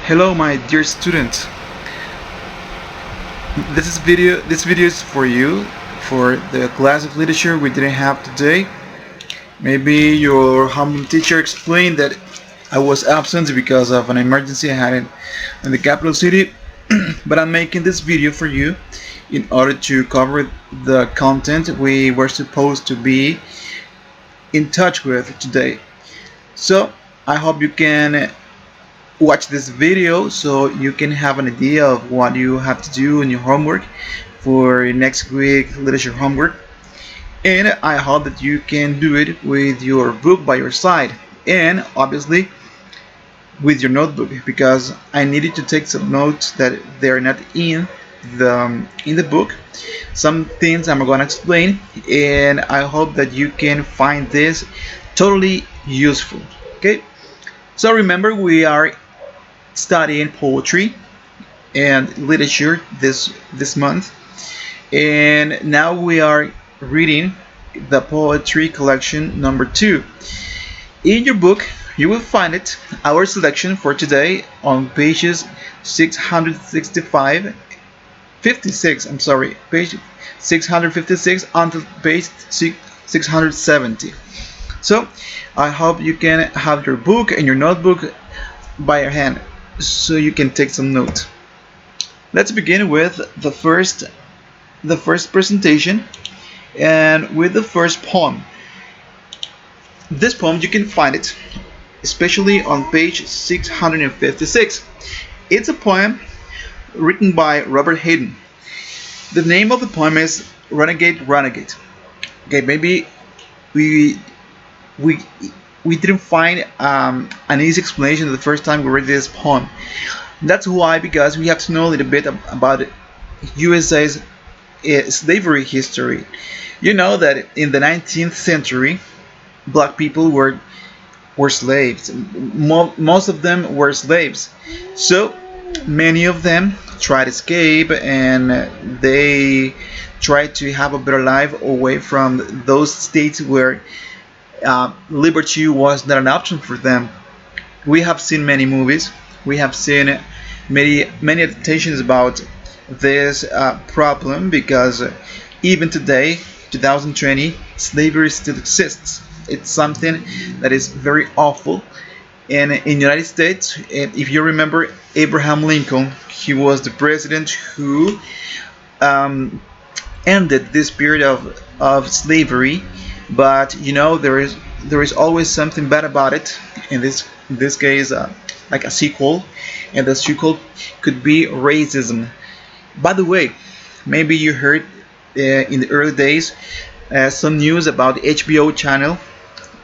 Hello, my dear student. This video is for you for the class of literature we didn't have today. Maybe your home teacher explained that I was absent because of an emergency I had in the capital city, but I'm making this video for you in order to cover the content we were supposed to be in touch with today. So I hope you can watch this video so you can have an idea of what you have to do in your homework for next week literature homework, and I hope that you can do it with your book by your side and obviously with your notebook, because I needed to take some notes that they're not in the book. Some things I'm gonna explain, and I hope that you can find this totally useful. Okay, so remember, we are studying poetry and literature this month, and now we are reading the poetry collection number 2. In your book you will find it, our selection for today, on pages 665 56, I'm sorry, page 656 until page 670. So I hope you can have your book and your notebook by your hand so you can take some notes. Let's begin with the first presentation, and with the first poem. This poem, you can find it especially on page 656. It's a poem written by Robert Hayden. The name of the poem is Renegade, Renegade. Okay, maybe we didn't find an easy explanation the first time we read this poem. That's why, because we have to know a little bit about USA's slavery history. You know that in the 19th century, black people were slaves. Most of them were slaves. So many of them tried to escape, and they tried to have a better life away from those states where liberty was not an option for them. We have seen many movies. We have seen many adaptations about this problem, because even today, 2020, slavery still exists. It's something that is very awful. And in the United States, if you remember Abraham Lincoln, he was the president who ended this period of slavery. But you know, there is always something bad about it. In this case, like a sequel, and the sequel could be racism. By the way, maybe you heard in the early days some news about the HBO channel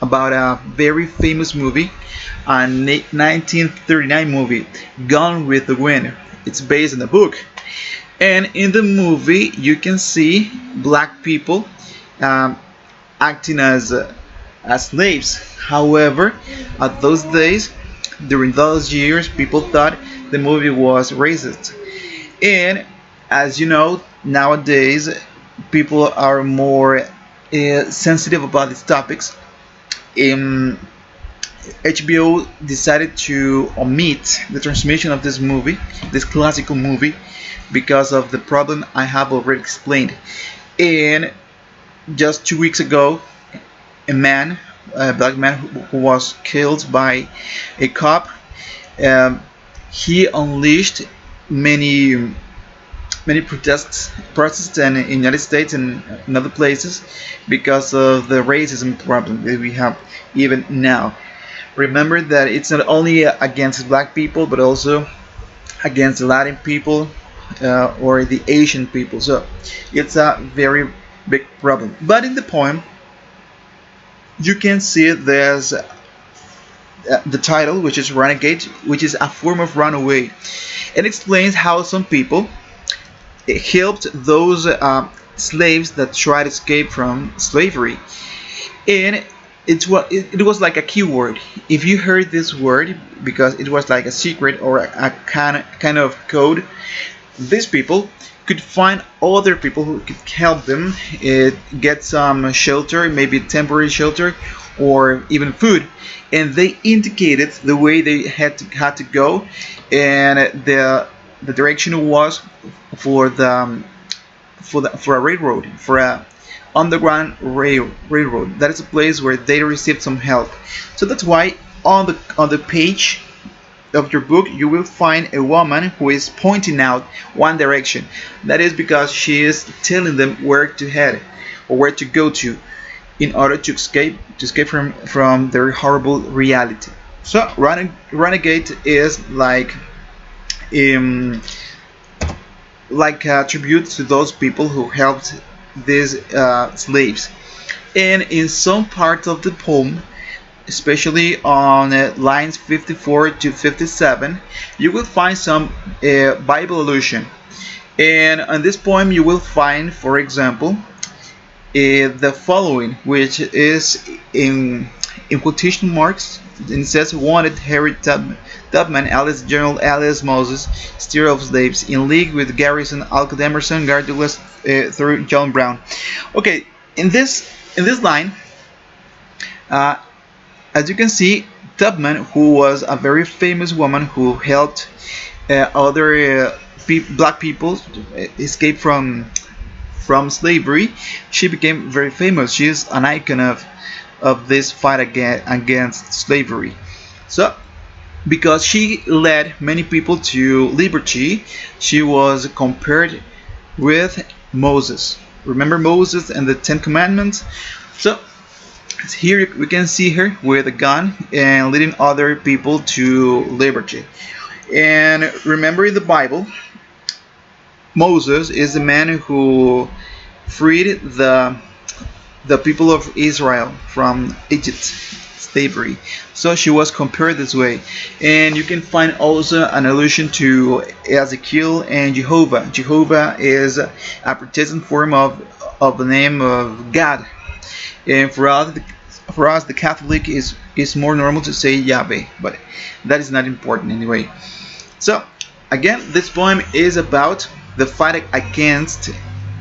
about a very famous movie, a 1939 movie, Gone with the Wind. It's based on a book, and in the movie you can see black people acting as slaves. However, at those days, during those years, people thought the movie was racist. And as you know, nowadays people are more sensitive about these topics. HBO decided to omit the transmission of this movie, this classical movie, because of the problem I have already explained. And just 2 weeks ago, a black man who was killed by a cop, he unleashed many protests in the United States and in other places, because of the racism problem that we have even now. Remember that it's not only against black people, but also against Latin people or the Asian people. So it's a very big problem. But in the poem, you can see there's the title, which is Renegade, which is a form of runaway. It explains how some people helped those slaves that tried to escape from slavery. And it was like a keyword. If you heard this word, because it was like a secret or a kind of code, these people could find other people who could help them get some shelter, maybe temporary shelter, or even food, and they indicated the way they had to go, and the direction was for the for a railroad, for a underground railroad. That is a place where they received some help. So that's why on the page of your book you will find a woman who is pointing out one direction. That is because she is telling them where to head or where to go to in order to escape from their horrible reality. So renegade is um, like a tribute to those people who helped these slaves. And in some parts of the poem, especially on lines 54 to 57, you will find some Bible allusion. And on this poem, you will find, for example, the following, which is in quotation marks, and it says, "Wanted Harry Tubman, Alice General Alice Moses, steer of slaves, in league with Garrison, Alcott Emerson, Guard Douglas, through John Brown." Okay, in this line, as you can see, Tubman, who was a very famous woman who helped other black people escape from slavery, she became very famous. She is an icon of this fight against slavery. So, because she led many people to liberty, she was compared with Moses. Remember Moses and the Ten Commandments? So, here we can see her with a gun and leading other people to liberty. And remember, in the Bible, Moses is the man who freed the people of Israel from Egypt slavery. So she was compared this way. And you can find also an allusion to Ezekiel and Jehovah. Jehovah is a Protestant form of the name of God. And for us, the Catholic is more normal to say Yahweh, but that is not important anyway. So again, this poem is about the fight against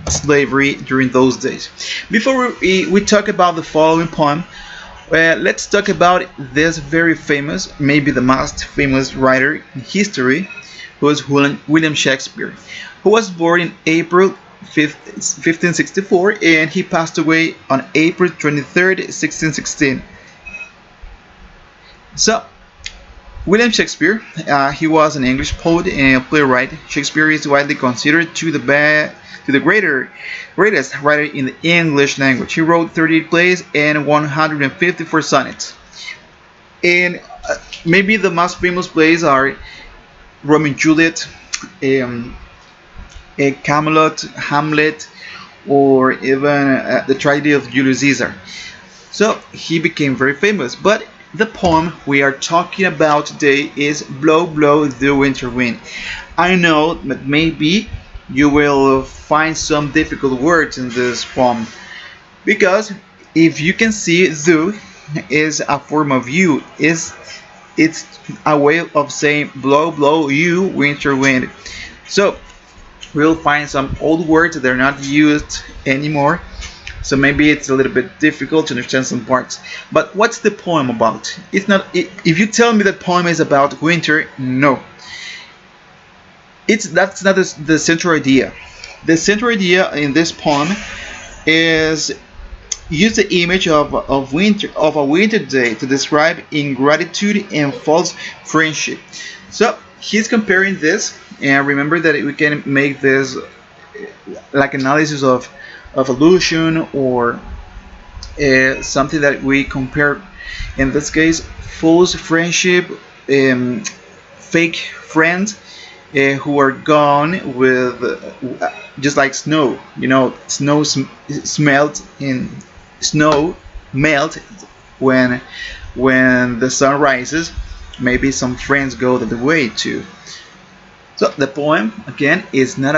slavery during those days. Before we talk about the following poem, let's talk about this very famous, maybe the most famous writer in history, who was William Shakespeare, who was born in April 1564, and he passed away on April 23rd, 1616. So, William Shakespeare, he was an English poet and playwright. Shakespeare is widely considered to the greatest writer in the English language. He wrote 38 plays and 154 sonnets. And maybe the most famous plays are Romeo and Juliet, Camelot, Hamlet, or even the tragedy of Julius Caesar. So he became very famous. But the poem we are talking about today is "Blow, Blow the Winter Wind." I know that maybe you will find some difficult words in this poem, because if you can see, "thou" is a form of "you." It's a way of saying "blow, blow you, winter wind." So we'll find some old words that are not used anymore. So maybe it's a little bit difficult to understand some parts. But what's the poem about? It's not. If you tell me the poem is about winter, no. That's not the central idea. The central idea in this poem is use the image of winter, of a winter day, to describe ingratitude and false friendship. So he's comparing this, and remember that we can make this like analysis of illusion, or something that we compare. In this case, false friendship, fake friends who are gone with just like snow. You know, snow smelt in snow melt when the sun rises. Maybe some friends go the way too. So the poem again is not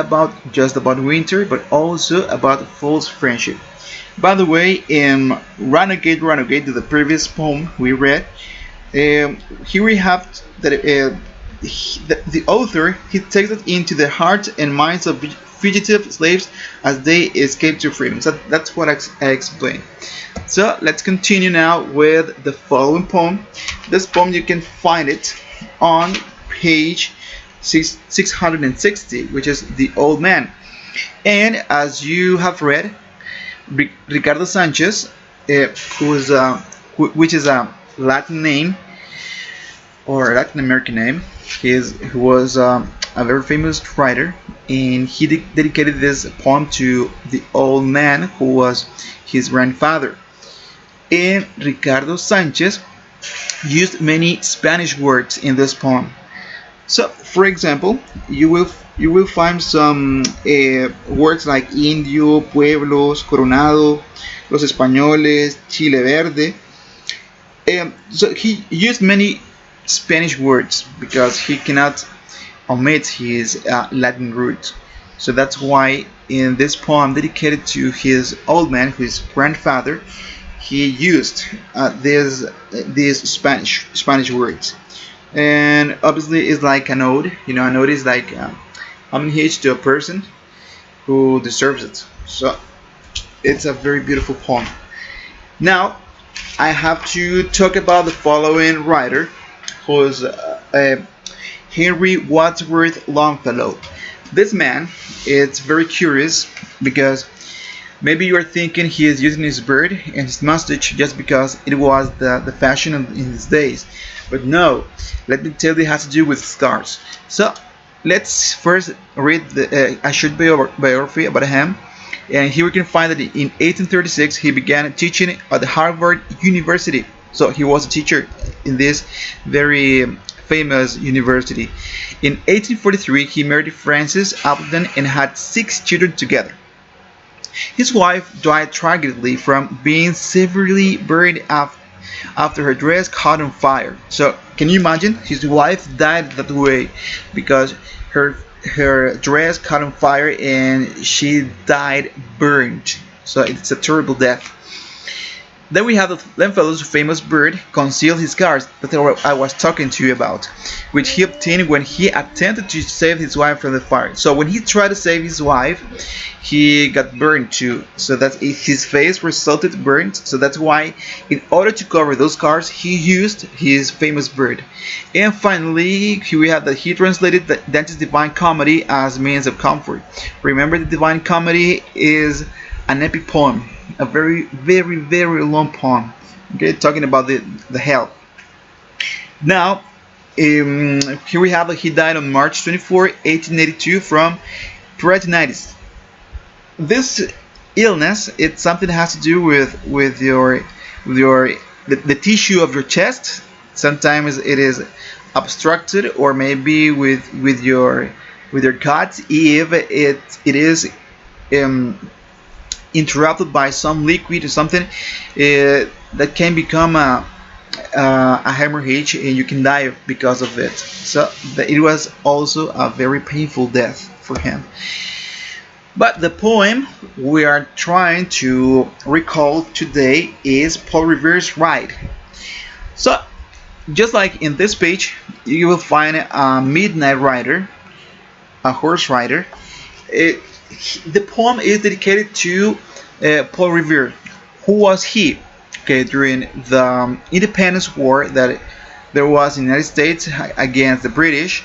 just about winter, but also about false friendship. By the way, in Renegade, the previous poem we read, here we have that the author, he takes it into the hearts and minds of fugitive slaves as they escape to freedom. So that's what I explained. So let's continue now with the following poem. This poem, you can find it on page 660, which is The Old Man. And as you have read, Ricardo Sanchez, which is a Latin name or Latin American name, he was a very famous writer, and he dedicated this poem to the old man who was his grandfather. And Ricardo Sanchez used many Spanish words in this poem. So, for example, you will find some words like indio, pueblos, coronado, los españoles, Chile verde. So he used many Spanish words because he cannot omit his Latin roots. So that's why in this poem dedicated to his old man, his grandfather, he used these Spanish words. And obviously it's like an ode. An ode is like homage to a person who deserves it. So it's a very beautiful poem. Now I have to talk about the following writer, who's Henry Wadsworth Longfellow. This man, it's very curious because maybe you are thinking he is using his beard and his mustache just because it was the fashion in his days. But no, let me tell you, it has to do with scars. So let's first read a short biography about him. And here we can find that in 1836 he began teaching at the Harvard University. So he was a teacher in this very famous university. In 1843 he married Frances Appleton and had 6 children together. His wife died tragically from being severely burned after her dress caught on fire. So can you imagine? His wife died that way because her dress caught on fire and she died burned. So it's a terrible death. Then we have Longfellow's famous bird, Conceal His Scars, that I was talking to you about, which he obtained when he attempted to save his wife from the fire. So when he tried to save his wife, he got burned too. So that his face resulted burnt. So that's why, in order to cover those scars, he used his famous bird. And finally, here we have that he translated Dante's Divine Comedy as means of comfort. Remember, the Divine Comedy is an epic poem. A very, very, very long poem. Okay, talking about the hell. Now, here we have that he died on March 24, 1882 from peritonitis. This illness, it's something that has to do with the tissue of your chest. Sometimes it is obstructed, or maybe with your gut, if it is interrupted by some liquid or something that can become a hemorrhage, and you can die because of it. So it was also a very painful death for him. But the poem we are trying to recall today is Paul Revere's Ride. So just like in this page, you will find a midnight rider, a horse rider. The poem is dedicated to Paul Revere. Who was he? Okay, during the Independence War that there was in the United States against the British,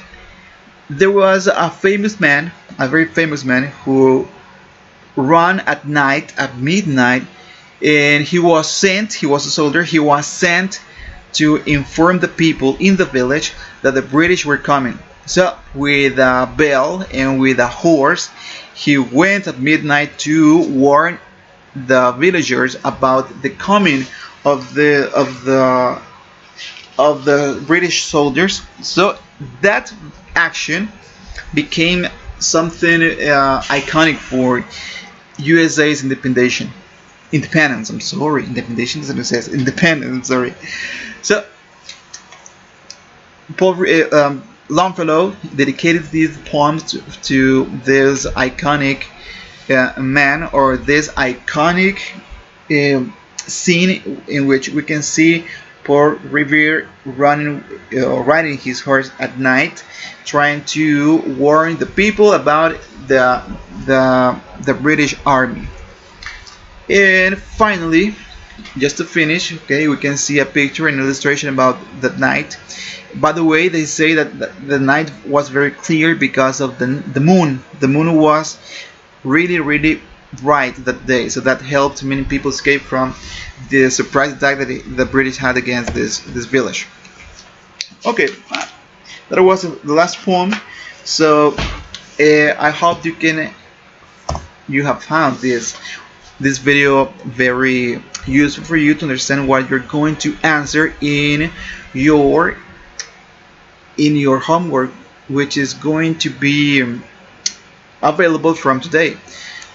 there was a famous man, a very famous man, who ran at night, at midnight, and he was a soldier, he was sent to inform the people in the village that the British were coming. So with a bell and with a horse, he went at midnight to warn the villagers about the coming of the British soldiers. So that action became something iconic for USA's independence. I'm sorry, independence. Independence. I'm sorry. So Paul Longfellow dedicated these poems to this iconic man, or this iconic scene in which we can see poor Revere riding his horse at night, trying to warn the people about the British army. And finally, just to finish, okay, we can see a picture and illustration about that night. By the way, they say that the night was very clear because of the moon. The moon was really bright that day, so that helped many people escape from the surprise attack that the British had against this village. Okay, that was the last poem. So I hope you have found this video very useful for you to understand what you're going to answer in your homework, which is going to be available from today.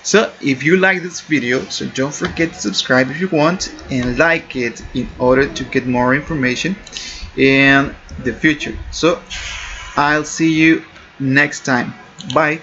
So if you like this video, so don't forget to subscribe if you want, and like it in order to get more information in the future. So I'll see you next time. Bye.